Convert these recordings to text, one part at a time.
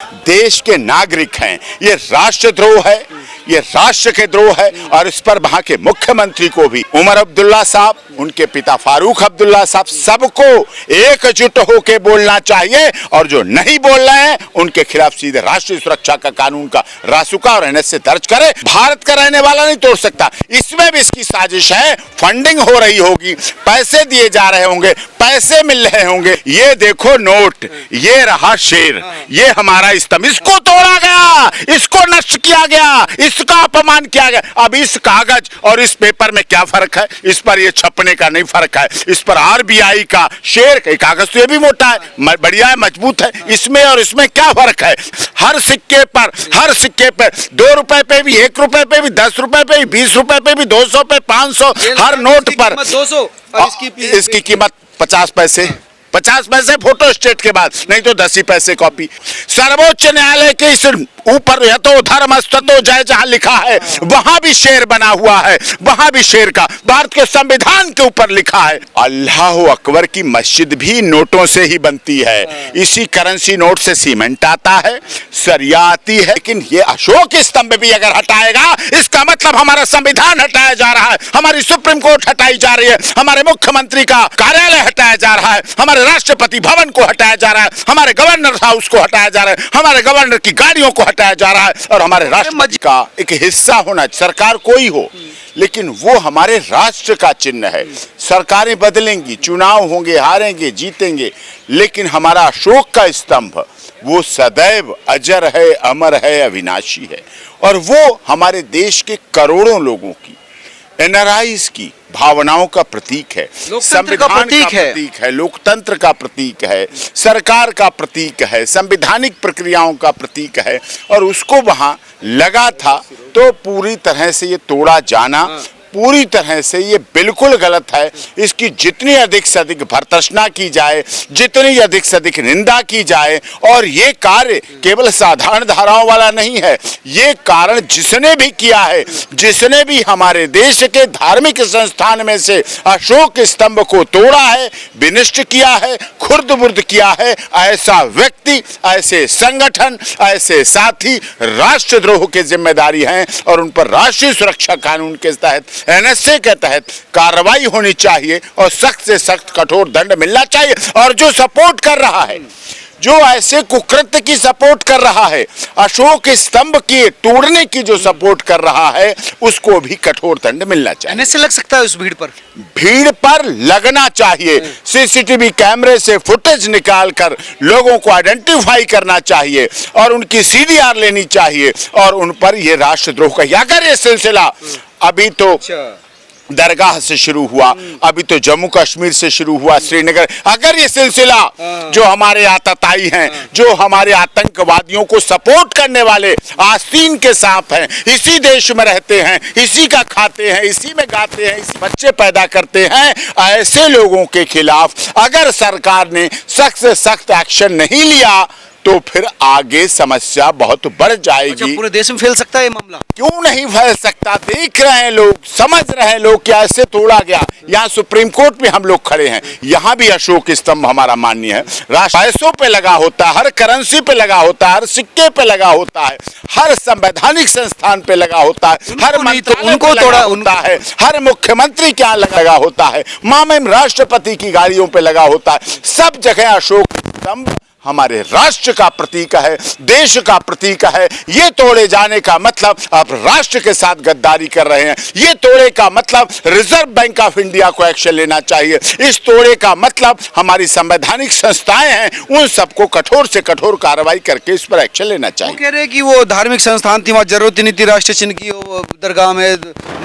देश के नागरिक हैं, ये राष्ट्रद्रोह है, ये राष्ट्र के द्रोह है। और इस पर वहां के मुख्यमंत्री को भी, उमर अब्दुल्ला साहब, उनके पिता फारूक अब्दुल्ला साहब, सबको एकजुट होकर बोलना चाहिए। और जो नहीं बोल रहे हैं उनके खिलाफ सीधे राष्ट्रीय सुरक्षा का कानून का रासुका और एनएसए दर्ज करे। भारत का रहने वाला नहीं तोड़ सकता। इसमें भी इसकी साजिश है, फंडिंग हो रही होगी, पैसे दिए जा रहे होंगे, पैसे मिल रहे होंगे। ये देखो नोट, ये रहा शेर, ये हमारा स्तंभ, इसको तोड़ा गया, इसको नष्ट किया गया, इसका अपमान किया गया। अब इस कागज और इस पेपर में क्या फर्क है? इस पर ये छपने का नहीं फर्क है, इस पर आरबीआई का शेर का कागज तो ये भी मोटा है, बढ़िया है, मजबूत है। इसमें और इसमें क्या फर्क है? हर सिक्के पर 2 रुपए पे भी, 1 रुपए पे भी, 10 रुपए पे भी, 20 रुपए पे भी, 200 पे, 500, हर नोट पर 200। इसकी कीमत 50 पैसे, 50 पैसे फोटो स्टेट के बाद, नहीं तो 10 ही पैसे कॉपी। सर्वोच्च न्यायालय के इस ऊपर यतो धर्मस्ततो जय जहां लिखा है, वहां भी शेर बना हुआ है, वहां भी शेर का, भारत के संविधान के ऊपर लिखा है। अल्लाह अकबर की मस्जिद भी नोटों से ही बनती है, इसी करेंसी नोट से सीमेंट आता है, सरिया आती है। लेकिन ये अशोक स्तंभ भी अगर हटाएगा, इसका मतलब हमारा संविधान हटाया जा रहा है, हमारी सुप्रीम कोर्ट हटाई जा रही है, हमारे मुख्यमंत्री का कार्यालय हटाया जा रहा है, हमारे राष्ट्रपति भवन को हटाया जा रहा है, हमारे गवर्नर हाउस को हटाया जा रहा है, हमारे गवर्नर की गाड़ियों को हटाया जा रहा है। और हमारे राष्ट्रपति का एक हिस्सा होना, सरकार कोई हो लेकिन वो हमारे राष्ट्र का चिन्ह है। सरकारें बदलेंगी, चुनाव होंगे, हारेंगे, जीतेंगे, लेकिन हमारा अशोक का स्तंभ वो सदैव अजर है, अमर है, अविनाशी है। और वो हमारे देश के करोड़ों लोगों की, एनआरआईज की भावनाओं का प्रतीक है, संविधान का प्रतीक है, लोकतंत्र का प्रतीक है, सरकार का प्रतीक है, संवैधानिक प्रक्रियाओं का प्रतीक है। और उसको वहां लगा था तो पूरी तरह से ये तोड़ा जाना पूरी तरह से ये बिल्कुल गलत है। इसकी जितनी अधिक से अधिक भर्त्सना की जाए, जितनी अधिक से अधिक निंदा की जाए। और ये कार्य केवल साधारण धाराओं वाला नहीं है, ये कारण जिसने भी किया है, जिसने भी हमारे देश के धार्मिक संस्थान में से अशोक स्तंभ को तोड़ा है, विनिष्ट किया है, खुर्द-बुर्द किया है, ऐसा व्यक्ति, ऐसे संगठन, ऐसे साथी राष्ट्रद्रोह के जिम्मेदारी हैं। और उन पर राष्ट्रीय सुरक्षा कानून के तहत, एनएसए के तहत कार्रवाई होनी चाहिए और सख्त से सख्त कठोर दंड मिलना चाहिए। और जो सपोर्ट कर रहा है, जो ऐसे कुकृत्य की सपोर्ट कर रहा है, अशोक स्तंभ के तोड़ने की जो सपोर्ट कर रहा है, उसको भी कठोर दंड मिलना चाहिए। एनएसए लग सकता है उस भीड़ पर? भीड़ पर लगना चाहिए। सीसीटीवी कैमरे से फुटेज निकालकर लोगों को आइडेंटिफाई करना चाहिए और उनकी सीडीआर लेनी चाहिए और उन पर यह राष्ट्रद्रोह का, अगर ये सिलसिला अभी तो दरगाह से शुरू हुआ, अभी तो जम्मू कश्मीर से शुरू हुआ, श्रीनगर, अगर ये सिलसिला जो हमारे आतताई हैं, जो हमारे आतंकवादियों को सपोर्ट करने वाले आस्तीन के सांप हैं, इसी देश में रहते हैं, इसी का खाते हैं, इसी में गाते हैं, इसी बच्चे पैदा करते हैं, ऐसे लोगों के खिलाफ अगर सरकार ने सख्त से सख्त एक्शन नहीं लिया तो फिर आगे समस्या बहुत बढ़ जाएगी। अच्छा, पूरे देश में फैल सकता है ये मामला? क्यों नहीं फैल सकता? देख रहे हैं लोग, समझ रहे हैं लोग कि ऐसे तोड़ा गया। यहाँ सुप्रीम कोर्ट में हम लोग खड़े हैं, यहाँ भी अशोक स्तंभ हमारा मान्य है। पैसों पे लगा होता है, हर करेंसी पे लगा होता है, हर सिक्के पे लगा होता है, हर संवैधानिक संस्थान पे लगा होता है, हर मंत्रालय को तोड़ा होता है, हर मुख्यमंत्री के यहाँ लगा होता है, माननीय राष्ट्रपति की गाड़ियों पे लगा होता है। सब जगह अशोक स्तंभ हमारे राष्ट्र का प्रतीक है, देश का प्रतीक है। ये तोड़े जाने का मतलब आप राष्ट्र के साथ गद्दारी कर रहे हैं। ये तोड़े का मतलब रिजर्व बैंक ऑफ इंडिया को एक्शन लेना चाहिए। इस तोड़े का मतलब हमारी संवैधानिक संस्थाएं हैं, उन सबको कठोर से कठोर कार्रवाई करके इस पर एक्शन लेना चाहिए। कह रहे हैं कि वो धार्मिक संस्थान थी, वहाँ जरूरत ही नहीं थी राष्ट्र चिन्ह की, दरगाह में,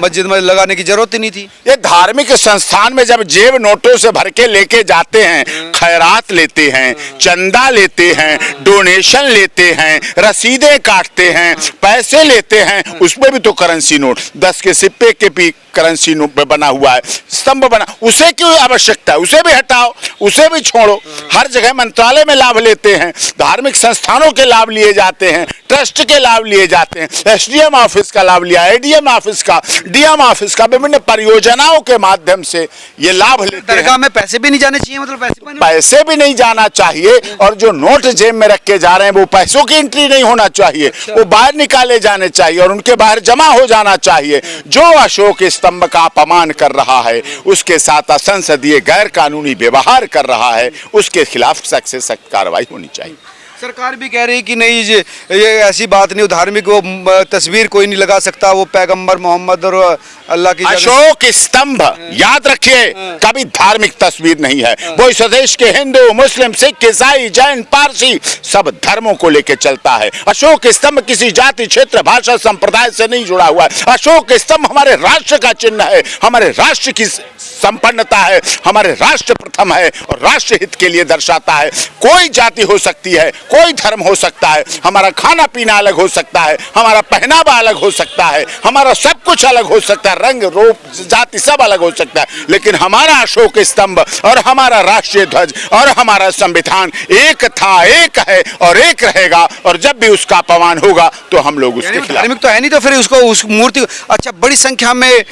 मस्जिद में लगाने की जरूरत ही नहीं थी। ये धार्मिक संस्थान में जब जेब नोटों से भर के लेके जाते हैं, खैरात लेते हैं, चंदा लेते हैं, डोनेशन लेते हैं, रसीदें काटते हैं, पैसे लेते हैं, उसमें भी तो करेंसी नोट, 10 के सिक्के के भी करेंसी बना हुआ है, स्तंभ बना, उसे क्यों आवश्यकता है? उसे भी हटाओ, उसे भी छोड़ो। हर जगह मंत्रालय में लाभ लेते हैं, धार्मिक संस्थानों के लाभ लिए जाते हैं, ट्रस्ट के लाभ लिए जाते हैं, एसडीएम ऑफिस का लाभ लिया, एडीएम ऑफिस का, डीएम ऑफिस का, विभिन्न परियोजनाओं के माध्यम से ये लाभ लेते हैं। दरगाह में पैसे भी नहीं जाने चाहिए, मतलब पैसे भी नहीं जाना चाहिए, और जो नोट जेब में रख के जा रहे हैं वो पैसों की एंट्री नहीं होना चाहिए, वो बाहर निकाले जाने चाहिए और उनके बाहर जमा हो जाना चाहिए। जो अशोक स्तंभ का अपमान कर रहा है, उसके साथ असंसदीय गैर कानूनी व्यवहार कर रहा है, उसके खिलाफ सख्त से सख्त कार्रवाई होनी चाहिए। सरकार भी कह रही कि नहीं ये ऐसी बात नहीं, धार्मिक वो तस्वीर कोई नहीं लगा सकता, वो पैगंबर मोहम्मद और अल्लाह की अशोक स्तंभ याद रखिए कभी धार्मिक तस्वीर नहीं है। वो इस देश के हिंदू, मुस्लिम, सिख, ईसाई, जैन, पारसी सब धर्मों को लेकर चलता है। अशोक स्तंभ किसी जाति, क्षेत्र, भाषा, संप्रदाय से नहीं जुड़ा हुआ है। अशोक स्तंभ हमारे राष्ट्र का चिन्ह है, हमारे राष्ट्र की संपन्नता है, हमारे राष्ट्र प्रथम है और राष्ट्र हित के लिए दर्शाता है। कोई जाति हो सकती है, कोई धर्म हो सकता है, हमारा खाना पीना अलग हो सकता है, हमारा पहनावा अलग हो सकता है, हमारा सब कुछ अलग हो सकता है, रंग रूप जाति सब अलग हो सकता है, लेकिन हमारा अशोक स्तंभ और हमारा राष्ट्रीय ध्वज और हमारा संविधान एक था, एक है और एक रहेगा। और जब भी उसका अपमान होगा तो हम लोग उसके खिलाफ। धार्मिक तो है नहीं, तो फिर उसको उस मूर्ति, अच्छा बड़ी संख्या में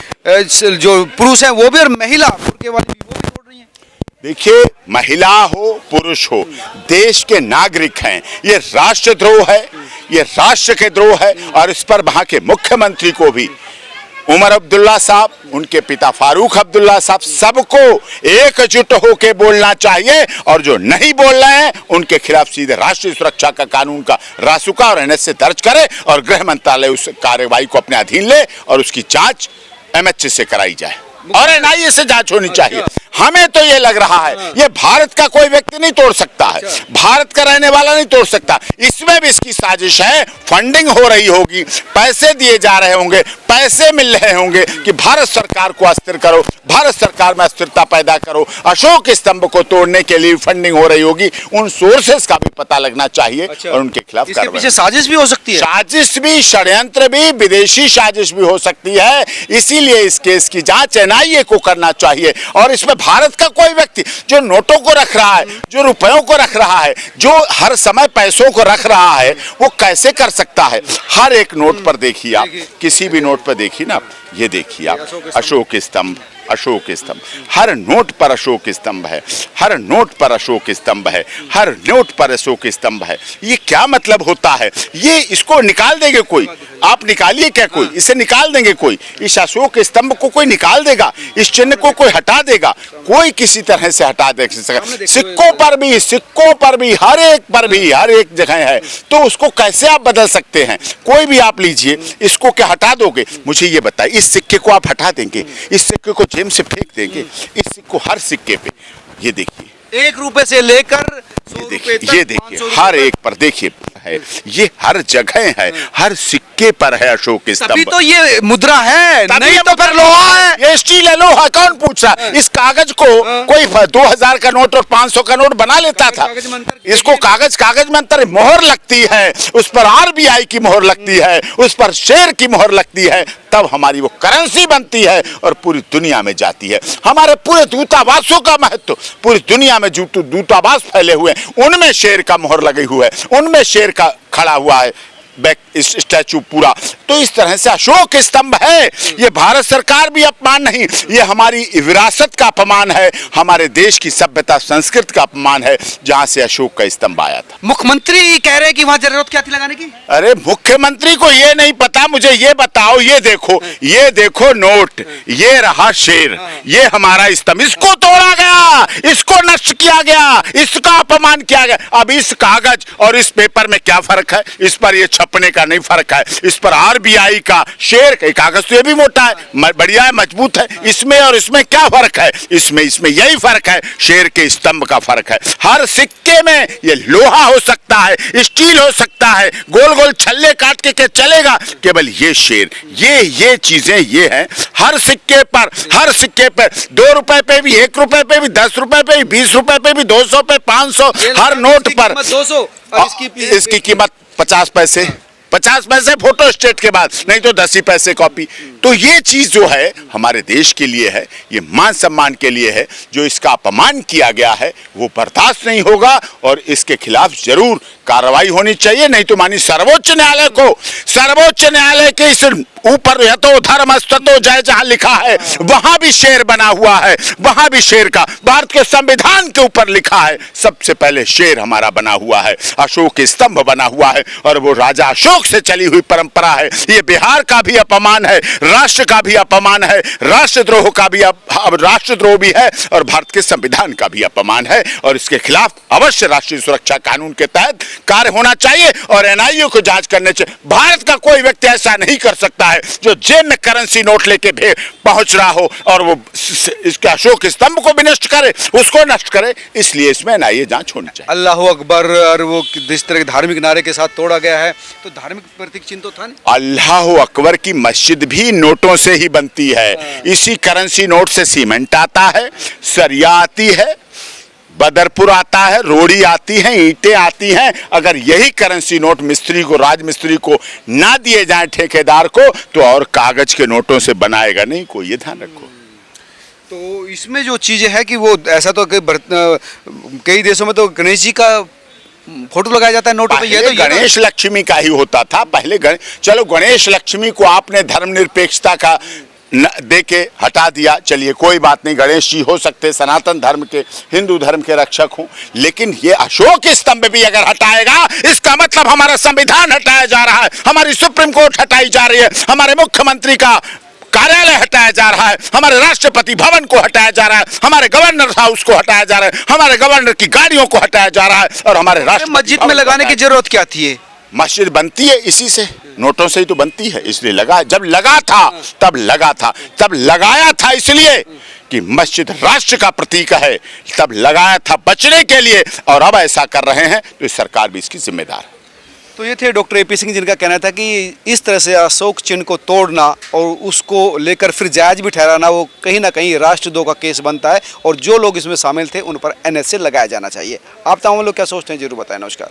जो पुरुष हैं वो भी और महिला बुर्के वाली भी वो भी छोड़ रही हैं। देखिए, महिला हो पुरुष हो, देश के नागरिक हैं, ये राष्ट्रद्रोह है, ये राष्ट्र के द्रोह है। और इस पर वहां के मुख्यमंत्री को भी, उमर अब्दुल्ला साहब, उनके पिता फारूक अब्दुल्ला साहब, सबको एकजुट होकर बोलना चाहिए। और जो नहीं बोल रहे हैं उनके खिलाफ सीधे राष्ट्रीय सुरक्षा का कानून का रासुका और एनएस से दर्ज करे और गृह मंत्रालय उस कार्रवाई को अपने अधीन ले और उसकी जांच एमएच से कराई जाए और एनआईए से जांच होनी चाहिए। हमें तो ये लग रहा है ये भारत का कोई व्यक्ति नहीं तोड़ सकता है, भारत का रहने वाला नहीं तोड़ सकता। इसमें भी इसकी साजिश है, फंडिंग हो रही होगी, पैसे दिए जा रहे होंगे, पैसे मिल रहे होंगे कि भारत सरकार को अस्थिर करो, भारत सरकार में अस्थिरता पैदा करो, अशोक स्तंभ को तोड़ने के लिए फंडिंग हो रही होगी। उन सोर्सेस का भी पता लगना चाहिए और उनके खिलाफ कार्रवाई। पीछे साजिश भी हो सकती है, साजिश भी, षड्यंत्र भी, विदेशी साजिश भी हो सकती है। इसीलिए इस केस की जांच एनआईए को करना चाहिए। और इसमें भारत का कोई व्यक्ति जो नोटों को रख रहा है, जो रुपयों को रख रहा है, जो हर समय पैसों को रख रहा है, वो कैसे कर सकता है? हर एक नोट पर देखिए आप, किसी भी नोट पर देखिए ना, ये देखिए आप, अशोक स्तंभ, अशोक स्तंभ, हर नोट पर अशोक स्तंभ है, हर नोट पर अशोक स्तंभ है, हर नोट पर अशोक स्तंभ है। ये क्या मतलब होता है? ये इसको निकाल देंगे कोई? आप निकालिए क्या कोई? इसे निकाल देंगे कोई? इस अशोक स्तंभ को कोई निकाल देगा? इस चिन्ह को कोई हटा देगा? कोई किसी तरह से हटा दे सकेगा? सिक्कों पर भी, हर एक पर भी, हर एक जगह है, तो उसको कैसे आप बदल सकते हैं? कोई भी आप लीजिए, इसको क्या हटा दोगे? मुझे ये बताइए, इस सिक्के को आप हटा देंगे? इस सिक्के को जेब से फेंक देंगे? इस सिक्को, हर सिक्के पे ये देखिए, 1 रुपए से लेकर ये देखिए, हर एक पर देखिए है, ये हर जगह है, हर सिक्के पर है अशोक स्तंभ। तभी तो ये मुद्रा है, नहीं तो फिर लोहा है। ये स्टील है, लोहा कौन पूछ रहा? इस कागज को कोई 2000 का नोट और 500 का नोट बना लेता था। इसको कागज में अंतर मोहर लगती है, उस पर आरबीआई की मोहर लगती है, उस पर शेर की मोहर लगती है, तब हमारी वो करेंसी बनती है और पूरी दुनिया में जाती है। हमारे पूरे दूतावासों का महत्व, पूरी दुनिया में दूतावास फैले हुए, उनमें शेर का मोहर लगी हुआ है, उनमें शेर का खड़ा हुआ है बैक स्टैचू पूरा। तो इस तरह से अशोक स्तंभ है। ये भारत सरकार भी अपमान नहीं, ये हमारी विरासत का अपमान है, हमारे देश की सभ्यता संस्कृति का अपमान है, जहां से अशोक का स्तंभ आया था। मुख्यमंत्री कह रहे हैं कि वहां जरूरत क्या थी लगाने की? अरे मुख्यमंत्री को ये नहीं पता, मुझे ये बताओ, ये देखो नोट, ये रहा शेर, ये हमारा स्तंभ, इसको तोड़ा गया, इसको नष्ट किया गया, इसका अपमान किया गया। अब इस कागज और इस पेपर में क्या फर्क है? इस पर ये छपने का नहीं फर्क है, इस पर आरबीआई का शेर का कागज तो ये भी मोटा है, बढ़िया है, मजबूत है। इसमें और इसमें क्या फर्क है? इसमें यही फर्क है, शेर के स्तंभ का फर्क है। हर सिक्के में ये लोहा हो सकता है, स्टील हो सकता है, गोल गोल छल्ले काट के चलेगा, केवल ये शेर, ये चीजें ये हैं। हर सिक्के पर 2 रुपए पे भी, 1 रुपए पे भी, 10 रुपए पे भी, 20 रुपए पे भी, 200 पे, 500, हर नोट पर 200 और इसकी कीमत 50 पैसे। 50 पैसे फोटो स्टेट के बाद, नहीं तो 10 ही पैसे कॉपी। तो ये चीज जो है हमारे देश के लिए है, ये मान सम्मान के लिए है। जो इसका अपमान किया गया है वो बर्दाश्त नहीं होगा और इसके खिलाफ जरूर कार्रवाई होनी चाहिए। नहीं तो मानी सर्वोच्च न्यायालय के इस ऊपर यतो धर्मस्ततो जय जहां लिखा है वहां भी शेर बना हुआ है, वहां भी शेर का, भारत के संविधान के ऊपर लिखा है सबसे पहले शेर हमारा बना हुआ है, अशोक स्तंभ बना हुआ है और वो राजा अशोक से चली हुई परंपरा है। ये बिहार का भी अपमान है, राष्ट्र का भी अपमान है, राष्ट्रद्रोह का भी राष्ट्रद्रोह भी है और भारत के संविधान का भी अपमान है और इसके खिलाफ अवश्य राष्ट्रीय सुरक्षा कानून के तहत कार्य होना चाहिए और एनआईए को जांच करने चाहिए। भारत का कोई व्यक्ति ऐसा नहीं कर सकता है जो जेब में करेंसी नोट लेके पहुंच रहा हो और वो इसके अशोक स्तंभ को भी नष्ट करे, उसको नष्ट करे। इसलिए इसमें एनआईए जांच होनी चाहिए। अल्लाह अकबर और वो जिस तरह के धार्मिक नारे के साथ तोड़ा गया है, तो धार्मिक प्रतीक चिन्ह तो था नहीं। अल्लाह अकबर की मस्जिद भी नोटों से ही बनती है। इसी करेंसी नोट से सीमेंट आता है, सरिया आती है, बदरपुर आता है, रोड़ी आती है, ईंटें आती हैं। अगर यही करेंसी नोट मिस्त्री को, राजमिस्त्री को ना दिए जाए ठेकेदार को, तो और कागज के नोटों से बनाएगा नहीं कोई, ये ध्यान रखो। तो इसमें जो चीज़ें है कि वो ऐसा तो कई देशों में तो गणेश जी का फोटो लगाया जाता है नोटों पे। ये तो गणेश लक्ष्मी का ही होता था पहले। चलो गणेश लक्ष्मी को आपने धर्मनिरपेक्षता का देके हटा दिया, चलिए कोई बात नहीं, गणेश जी हो सकते सनातन धर्म के, हिंदू धर्म के रक्षक हों, लेकिन ये अशोक स्तंभ भी अगर हटाएगा इसका मतलब हमारा संविधान हटाया जा रहा है, हमारी सुप्रीम कोर्ट हटाई जा रही है, हमारे मुख्यमंत्री का कार्यालय हटाया जा रहा है, हमारे राष्ट्रपति भवन को हटाया जा रहा है, हमारे गवर्नर हाउस को हटाया जा रहा है, हमारे गवर्नर की गाड़ियों को हटाया जा रहा है और हमारे राष्ट्र मस्जिद में लगाने की जरूरत क्या थी? मस्जिद बनती है इसी से, नोटों से ही तो बनती है, इसलिए लगा। जब लगा था तब लगा था, तब लगाया था इसलिए कि मस्जिद राष्ट्र का प्रतीक है, तब लगाया था बचने के लिए और अब ऐसा कर रहे हैं तो इस सरकार भी इसकी जिम्मेदार है। तो ये थे डॉक्टर एपी सिंह जिनका कहना था कि इस तरह से अशोक चिन्ह को तोड़ना और उसको लेकर फिर जायज भी ठहराना वो कहीं ना कहीं राष्ट्रद्रोह का केस बनता है और जो लोग इसमें शामिल थे उन पर एनएसए लगाया जाना चाहिए। आप तमाम लोग क्या सोचते हैं जरूर बताएं। नमस्कार।